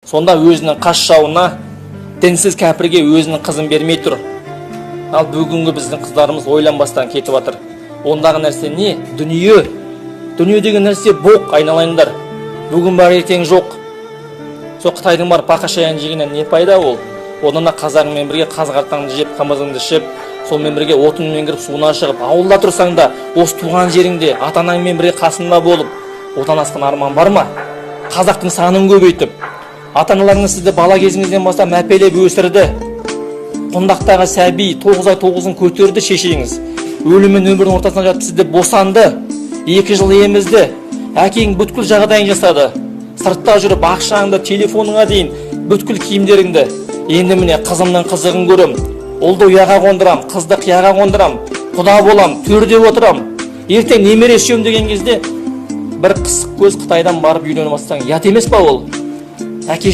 Сонда өзінің қас жауына, дінсіз кәпірге өзінің қызын бермей тұр. Ал бүгінгі біздің қыздарымыз ойланбастан кетіп жатыр. Ондағы нәрсе не? Дүние. Дүние деген нәрсе боқ, айналайындар. Бүгін бар, ертең жоқ. Сол Қытайдың бар пақашаян жегеннен не пайда ол? Онына қазағыңмен бірге қазғартаңды жеп, қымызыңды ішіп, сонымен бірге отынмен кіріп суына шығып, ауылда тұрсаң да, осы туған жеріңде ата-анаңмен бірге қасында болып, отан асқан арман бар ма? Қазақтың санын көбейтіп, ата-аналарыңыз сізді бала кезіңізден бастап мәпелеп өсірді. Құндақтағы сәби 9 ай 9-ын көтерді шешеңіз. Өліммен өмірдің ортасына жатып сізді босанды. 2 жыл емізді. Әкең бүткіл жағдайын жасады. Сыртта жүріп ақшаңды, телефоныңа дейін бүткіл киімдеріңді. Енді міне қызымның қызығын көрем. Ұлды ұяға қондырам, қызды қияға қондырам. Құда болам, төрде отырам. Ертең немере сүйем деген кезде бір қысық көз Қытайдан барып үйленіп жатсаң, ұят емес па ол? Әке